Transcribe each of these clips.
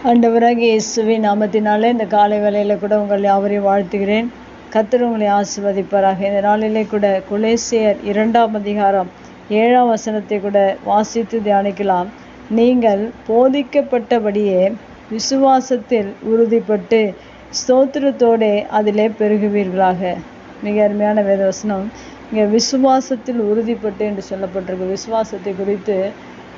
ஆண்டவராகிய இயேசுவின் நாமத்தினாலே இந்த காலை வேளையில் கூட உங்கள் யாவரையும் வாழ்த்துகிறேன். கர்த்தர் உங்களை ஆசீர்வதிப்பாராக. இந்த நாளிலே கூட கொலோசியர் 2ஆம் அதிகாரம் 7ஆம் வசனத்தை கூட வாசித்து தியானிக்கலாம். நீங்கள் போதிக்கப்பட்டபடியே விசுவாசத்தில் உறுதிப்பட்டு ஸ்தோத்திரத்தோடே அதிலே பெருகுவீர்களாக. மிக அருமையான வேதவசனம். இங்கே விசுவாசத்தில் உறுதிப்பட்டு என்று சொல்லப்பட்டிருக்கு. விசுவாசத்தை குறித்து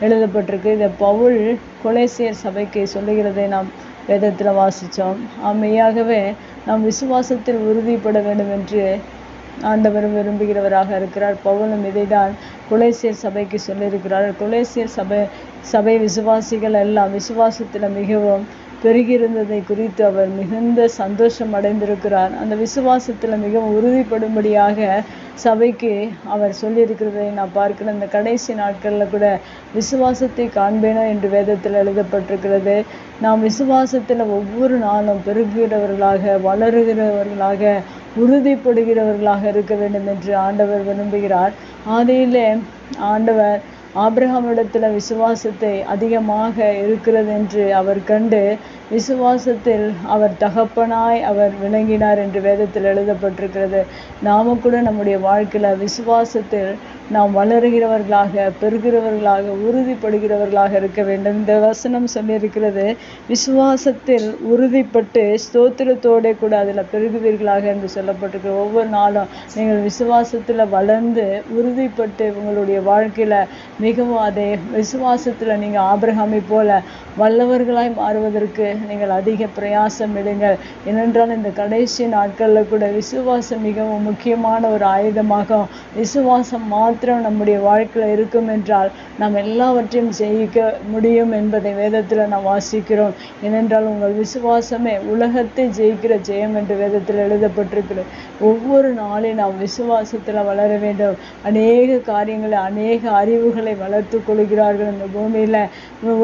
எழுதப்பட்டிருக்கு. இதை பவுல் கொலோசியர் சபைக்கு சொல்லுகிறதை நாம் வேதத்தில் வாசித்தோம். மெய்யாகவே நாம் விசுவாசத்தில் உறுதிப்பட வேண்டும் என்று ஆண்டவர் விரும்புகிறவராக இருக்கிறார். பவுலும் இதை தான் கொலோசியர் சபைக்கு சொல்லியிருக்கிறார். கொலோசியர் சபை விசுவாசிகள் எல்லாம் விசுவாசத்தில் மிகவும் பெருகியிருந்ததை குறித்து அவர் மிகுந்த சந்தோஷம் அடைந்திருக்கிறார். அந்த விசுவாசத்தில் மிகவும் உறுதிப்படும்படியாக சபைக்கு அவர் சொல்லியிருக்கிறதை நான் பார்க்கிறேன். இந்த கடைசி நாட்களில் கூட விசுவாசத்தை காண்பேனோ என்று வேதத்தில் எழுதப்பட்டிருக்கிறது. நாம் விசுவாசத்தில் ஒவ்வொரு நாளும் பெருகிறவர்களாக, வளருகிறவர்களாக, உறுதிப்படுகிறவர்களாக இருக்க வேண்டும் என்று ஆண்டவர் விரும்புகிறார். ஆதியிலே ஆண்டவர் ஆபிரகாமிடத்தில் விசுவாசத்தை அதிகமாக இருக்கிறது என்று அவர் கண்டு விசுவாசத்தில் அவர் தகப்பனாய் அவர் விளங்கினார் என்று வேதத்தில் எழுதப்பட்டிருக்கிறது. நாம கூட நம்முடைய வாழ்க்கையில் விசுவாசத்தில் நாம் வளருகிறவர்களாக, பெறுகிறவர்களாக, உறுதிப்படுகிறவர்களாக இருக்க வேண்டும். இந்த வசனம் சொல்லியிருக்கிறது, விசுவாசத்தில் உறுதிப்பட்டு ஸ்தோத்திரத்தோடு கூட அதில் பெருகுவீர்களாக என்று சொல்லப்பட்டிருக்கு. ஒவ்வொரு நாளும் நீங்கள் விசுவாசத்தில் வளர்ந்து உறுதிப்பட்டு உங்களுடைய வாழ்க்கையில் மிகவும் அதே விசுவாசத்தில் நீங்கள் ஆபிரகாமை போல வல்லவர்களாய் மாறுவதற்கு நீங்கள் அதிக பிரயாசம் எடுங்கள். ஏனென்றால் இந்த கடைசி நாட்களில் கூட விசுவாசம் மிகவும் முக்கியமான ஒரு ஆயுதமாகும். விசுவாசம் மாத்திரம் நம்முடைய வாழ்க்கையில் இருக்கும் என்றால் நாம் எல்லாவற்றையும் ஜெயிக்க முடியும் என்பதை வேதத்தில் நாம் வாசிக்கிறோம். ஏனென்றால் உங்கள் விசுவாசமே உலகத்தை ஜெயிக்கிற ஜெயம் என்று வேதத்தில் எழுதப்பட்டிருக்கிறது. ஒவ்வொரு நாளையும் நாம் விசுவாசத்தில் வளர வேண்டும். அநேக காரியங்களை, அநேக அறிவுகளை வளர்த்து கொள்கிறார்கள். இந்த பூமியில்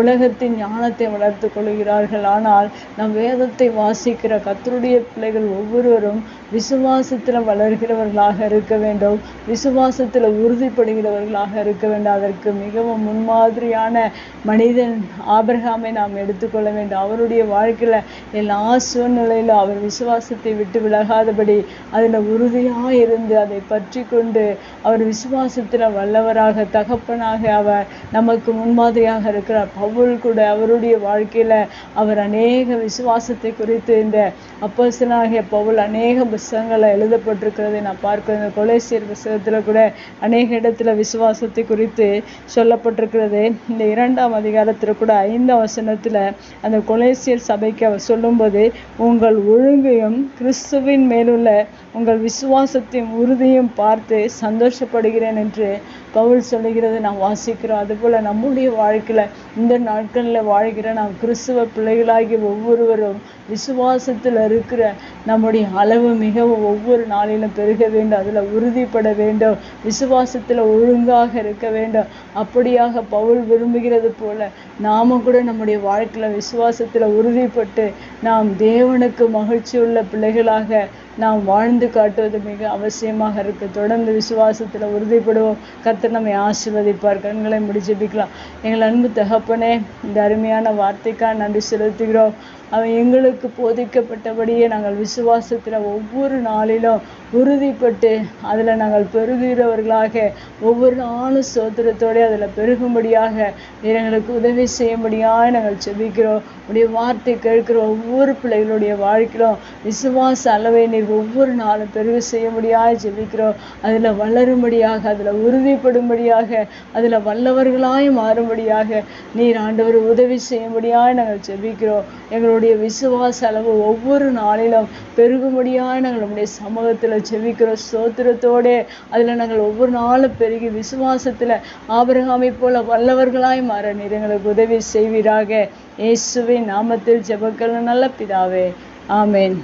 உலகத்தின் ஞானத்தை வளர்த்து கொள்கிறார்கள். ஆனால் நம் வேதத்தை வாசிக்கிற கர்த்தருடைய பிள்ளைகள் ஒவ்வொருவரும் விசுவாசத்தில் வளர்கிறவர்களாக இருக்க வேண்டும். விசுவாசத்தில் உறுதிப்படுகிறவர்களாக இருக்க வேண்டும். அதற்கு மிகவும் முன்மாதிரியான மனிதன் ஆபிரகாமை நாம் எடுத்துக்கொள்ள வேண்டும். அவருடைய வாழ்க்கையில் எல்லா சூழ்நிலையிலும் அவர் விசுவாசத்தை விட்டு விலகாதபடி அதில் உறுதியாக இருந்து அதை பற்றி கொண்டு அவர் விசுவாசத்தில் வல்லவராக, தகப்பனாக அவர் நமக்கு முன்மாதிரியாக இருக்கிறார். பவுல் கூட அவருடைய வாழ்க்கையில் அவர் அநேக விசுவாசத்தை குறித்து இந்த அப்போஸ்தலனாகிய பவுல் அநேக புத்தகங்களில் எழுதப்பட்டிருக்கிறதை நான் பார்க்கிறேன். இந்த கொலோசியர் புத்தகத்தில் கூட அநேக இடத்துல விசுவாசத்தை குறித்து சொல்லப்பட்டிருக்கிறது. இந்த 2ஆம் அதிகாரத்தில் கூட 5ஆம் வசனத்தில் அந்த கொலோசியர் சபைக்கு அவர் சொல்லும்போது, உங்கள் ஒழுங்கையும் கிறிஸ்துவின் மேலுள்ள உங்கள் விசுவாசத்தையும் உறுதியும் பார்த்து சந்தோஷப்படுகிறேன் என்று பவுல் சொல்லுகிறது நாம் வாசிக்கிறோம். அதுபோல் நம்முடைய வாழ்க்கையில் இந்த நாட்களில் வாழ்கிற நாம் கிறிஸ்துவ பிள்ளைகளாகி ஒவ்வொருவரும் விசுவாசத்தில் இருக்கிற நம்முடைய அளவு மிகவும் ஒவ்வொரு நாளிலும் பெருக வேண்டும். அதில் உறுதிப்பட வேண்டும். விசுவாசத்தில் ஒழுங்காக இருக்க வேண்டும். அப்படியாக பவுல் விரும்புகிறது போல நாம கூட நம்முடைய வாழ்க்கையில் விசுவாசத்தில் உறுதிப்பட்டு நாம் தேவனுக்கு மகிழ்ச்சியுள்ள பிள்ளைகளாக நாம் வாழ்ந்து காட்டுவது மிக அவசியமாக இருக்கு. தொடர்ந்து விசுவாசத்தில் உறுதிப்படுவோம். கர்த்தர் நம்மை ஆசீர்வதிப்பார். கண்களை மூடி ஜெபிக்கலாம். எங்கள் அன்பு தகப்பனே, இந்த அருமையான வார்த்தைக்காக நன்றி செலுத்துகிறோம். அவன் எங்களுக்கு போதிக்கப்பட்டபடியே நாங்கள் விசுவாசத்தில் ஒவ்வொரு நாளிலும் உறுதிப்பட்டு அதில் நாங்கள் பெருகிறவர்களாக ஒவ்வொரு நாளும் ஸ்தோத்திரத்தோடு அதில் பெருகும்படியாக எங்களுக்கு உதவி செய்யும்படியாக நாங்கள் ஜெபிக்கிறோம். உடைய வார்த்தை கேட்கிற ஒவ்வொரு பிள்ளைகளுடைய வாழ்க்கையிலும் விசுவாச அளவை நீர் ஒவ்வொரு நாளும் பெருக செய்யும்படியாக ஜெபிக்கிறோம். அதில் வளரும்படியாக, அதில் உறுதிப்படும்படியாக, அதில் வல்லவர்களாய் மாறும்படியாக நீர் ஆண்டவர் உதவி செய்யும்படியாக நாங்கள் ஜெபிக்கிறோம். எங்களுடைய விசுவாச அளவு ஒவ்வொரு நாளிலும் பெருகும்படியாக நாங்கள் நம்முடைய சமூகத்தில் ஜெபிக்கிறோம். ஸ்தோத்திரத்தோடு அதில் நாங்கள் ஒவ்வொரு நாளும் பெருகி விசுவாசத்தில் ஆபிரகாமை போல வல்லவர்களாய் மாற நீர் எங்களுக்கு உதவி செய்வீராக. இயேசுவின் நாமத்தில் ஜெபங்கள் நல்ல பிதாவே, ஆமேன்.